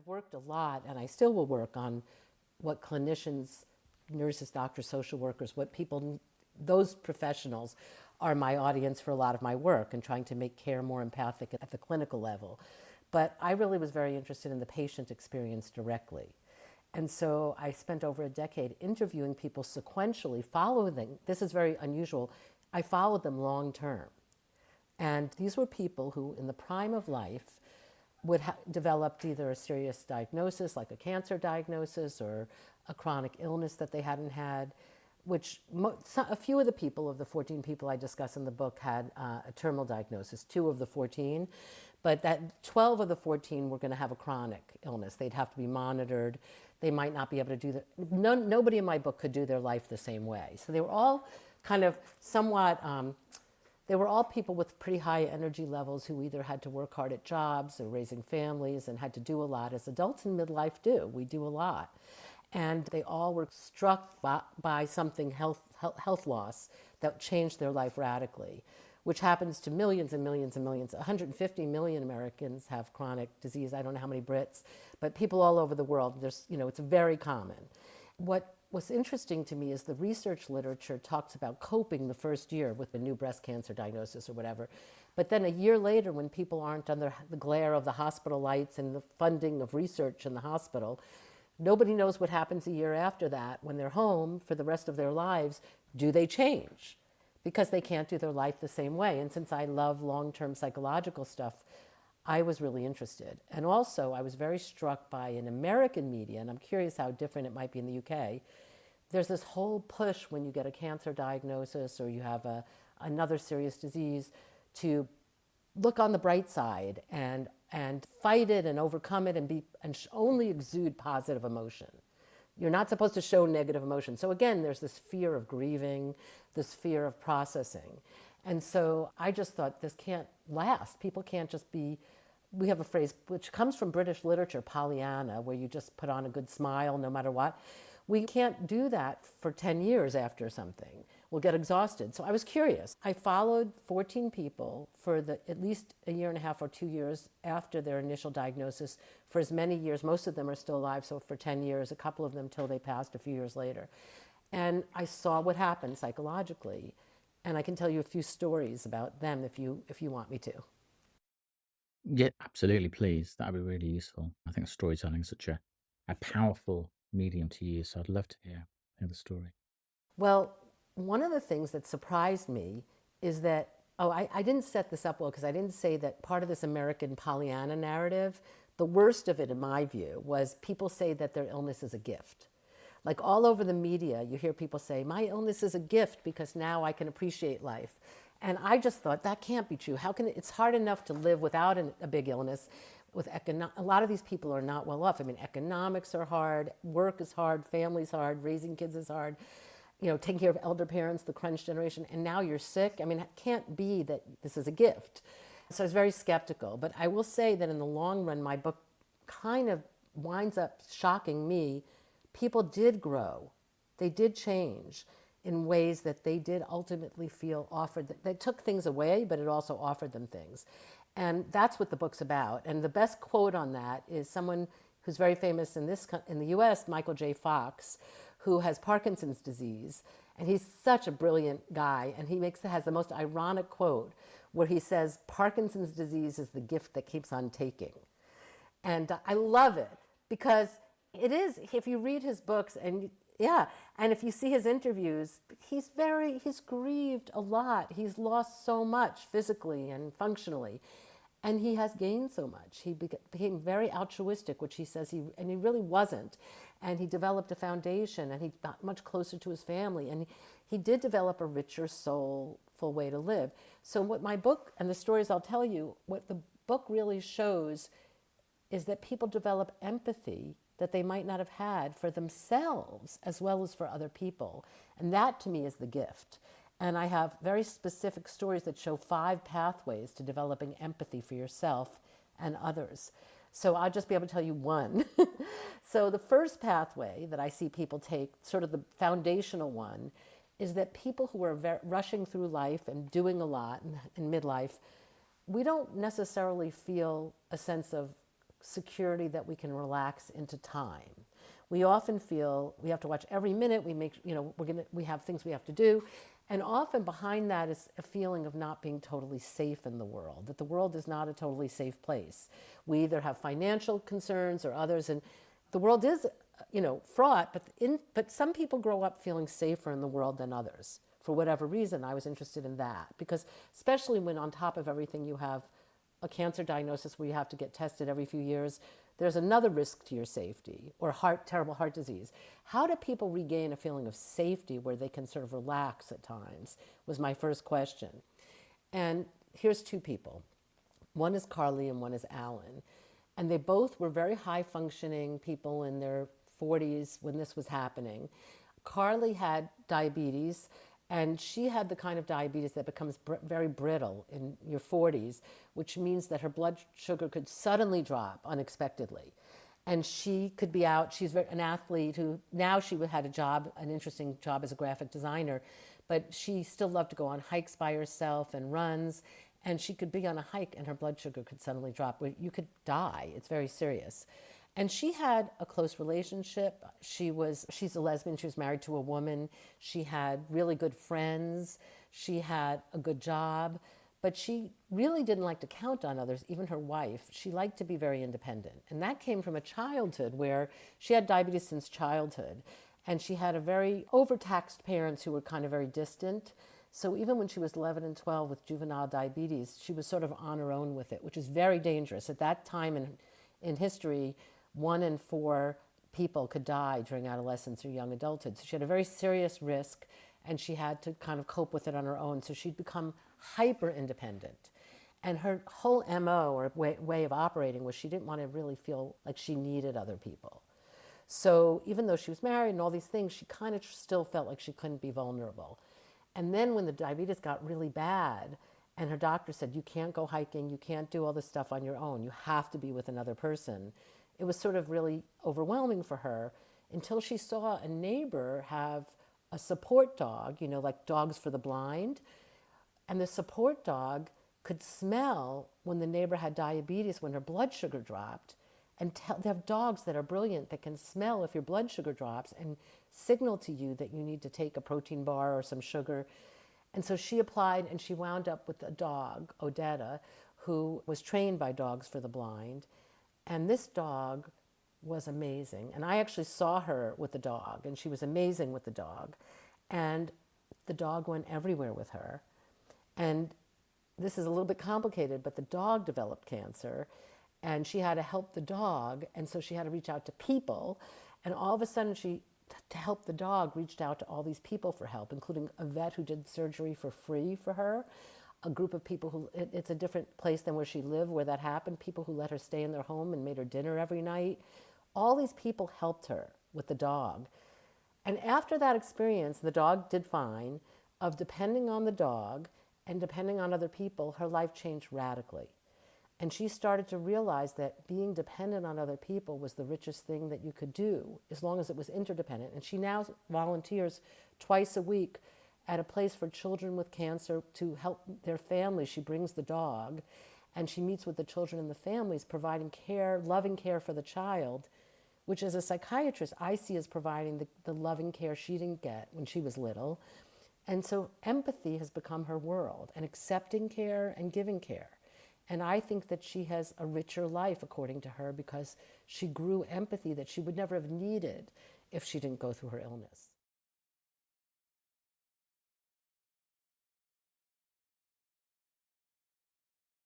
I've worked a lot, and I still will work on what clinicians, nurses, doctors, social workers, what people, those professionals are my audience for a lot of my work and trying to make care more empathic at the clinical level. But I really was very interested in the patient experience directly. And so I spent over a decade interviewing people sequentially, following them. This is very unusual. I followed them long term. And these were people who, in the prime of life, would have developed either a serious diagnosis, like a cancer diagnosis, or a chronic illness that they hadn't had, which a few of the people, of the 14 people I discuss in the book, had a terminal diagnosis, 2 of the 14, but that 12 of the 14 were going to have a chronic illness. They'd have to be monitored. They might not be able to do that. Nobody in my book could do their life the same way. So they were all kind of somewhat, they were all people with pretty high energy levels who either had to work hard at jobs or raising families and had to do a lot, as adults in midlife do. We do a lot. And they all were struck by something health loss that changed their life radically, which happens to millions and millions and millions. 150 million Americans have chronic disease. I don't know how many Brits, but people all over the world, it's very common. What was interesting to me is the research literature talks about coping the first year with a new breast cancer diagnosis or whatever. But then a year later, when people aren't under the glare of the hospital lights and the funding of research in the hospital, nobody knows what happens a year after that when they're home for the rest of their lives. Do they change? Because they can't do their life the same way. And since I love long-term psychological stuff, I was really interested. And also, I was very struck by an American media, and I'm curious how different it might be in the UK. There's this whole push when you get a cancer diagnosis or you have another serious disease to look on the bright side and fight it and overcome it and only exude positive emotion. You're not supposed to show negative emotion. So again, there's this fear of grieving, this fear of processing. And so I just thought this can't last. People can't just be, we have a phrase which comes from British literature, Pollyanna, where you just put on a good smile no matter what. We can't do that for 10 years after something. We'll get exhausted. So I was curious. I followed 14 people for at least a year and a half or 2 years after their initial diagnosis for as many years. Most of them are still alive, so for 10 years, a couple of them till they passed a few years later. And I saw what happened psychologically. And I can tell you a few stories about them if you want me to. Yeah, absolutely, please. That would be really useful. I think storytelling is such a powerful medium to use, so I'd love to hear the story. Well, one of the things that surprised me is that, I didn't set this up well because I didn't say that part of this American Pollyanna narrative, the worst of it in my view, was people say that their illness is a gift. Like all over the media, you hear people say, my illness is a gift because now I can appreciate life. And I just thought that can't be true. How can it's hard enough to live without a big illness. A lot of these people are not well off. I mean, economics are hard, work is hard, family's hard, raising kids is hard, taking care of elder parents, the crunch generation, and now you're sick. I mean, it can't be that this is a gift. So I was very skeptical. But I will say that in the long run, my book kind of winds up shocking me. People did grow. They did change in ways that they did ultimately feel offered. They took things away, but it also offered them things. And that's what the book's about. And the best quote on that is someone who's very famous in the US, Michael J. Fox, who has Parkinson's disease. And he's such a brilliant guy. And he has the most ironic quote where he says, Parkinson's disease is the gift that keeps on taking. And I love it because it is, if you read his books and if you see his interviews, he's grieved a lot. He's lost so much physically and functionally. And he has gained so much. He became very altruistic, which he says he really wasn't. And he developed a foundation and he got much closer to his family. And he did develop a richer, soulful way to live. So what my book and the stories I'll tell you, what the book really shows is that people develop empathy that they might not have had for themselves as well as for other people. And that to me is the gift. And I have very specific stories that show 5 pathways to developing empathy for yourself and others. So I'll just be able to tell you one. So the first pathway that I see people take, sort of the foundational one, is that people who are rushing through life and doing a lot in midlife, we don't necessarily feel a sense of security that we can relax into time. We often feel we have to watch every minute. We make, we have things we have to do. And often behind that is a feeling of not being totally safe in the world, that the world is not a totally safe place. We either have financial concerns or others, and the world is, fraught, but some people grow up feeling safer in the world than others. For whatever reason, I was interested in that, because especially when on top of everything you have a cancer diagnosis where you have to get tested every few years, there's another risk to your safety, or terrible heart disease. How do people regain a feeling of safety where they can sort of relax at times, was my first question. And here's two people. One is Carly and one is Alan. And they both were very high functioning people in their 40s when this was happening. Carly had diabetes, and she had the kind of diabetes that becomes very brittle in your 40s, which means that her blood sugar could suddenly drop unexpectedly. And she could be out, she's an athlete who, now she had a job, an interesting job as a graphic designer, but she still loved to go on hikes by herself and runs. And she could be on a hike and her blood sugar could suddenly drop. You could die. It's very serious. And she had a close relationship. She's a lesbian. She was married to a woman. She had really good friends. She had a good job. But she really didn't like to count on others, even her wife. She liked to be very independent. And that came from a childhood where she had diabetes since childhood. And she had a very overtaxed parents who were kind of very distant. So even when she was 11 and 12 with juvenile diabetes, she was sort of on her own with it, which is very dangerous. At that time in history, 1 in 4 people could die during adolescence or young adulthood. So she had a very serious risk, and she had to kind of cope with it on her own. So she'd become hyper independent. And her whole MO, or way of operating, was she didn't want to really feel like she needed other people. So even though she was married and all these things, she kind of still felt like she couldn't be vulnerable. And then when the diabetes got really bad, and her doctor said, you can't go hiking, you can't do all this stuff on your own, you have to be with another person, it was sort of really overwhelming for her, until she saw a neighbor have a support dog, like dogs for the blind. And the support dog could smell when the neighbor had diabetes, when her blood sugar dropped. And they have dogs that are brilliant that can smell if your blood sugar drops and signal to you that you need to take a protein bar or some sugar. And so she applied, and she wound up with a dog, Odetta, who was trained by Dogs for the Blind. And this dog was amazing. And I actually saw her with the dog, and she was amazing with the dog. And the dog went everywhere with her. And this is a little bit complicated, but the dog developed cancer, and she had to help the dog, and so she had to reach out to people. And all of a sudden, to help the dog, reached out to all these people for help, including a vet who did surgery for free for her, a group of people who, it's a different place than where she lived where that happened, people who let her stay in their home and made her dinner every night. All these people helped her with the dog. And after that experience, the dog did fine. Of depending on the dog and depending on other people, her life changed radically. And she started to realize that being dependent on other people was the richest thing that you could do, as long as it was interdependent. And she now volunteers twice a week at a place for children with cancer to help their families. She brings the dog, and she meets with the children and the families, providing care, loving care for the child, which as a psychiatrist, I see as providing the loving care she didn't get when she was little. And so empathy has become her world, and accepting care and giving care. And I think that she has a richer life, according to her, because she grew empathy that she would never have needed if she didn't go through her illness.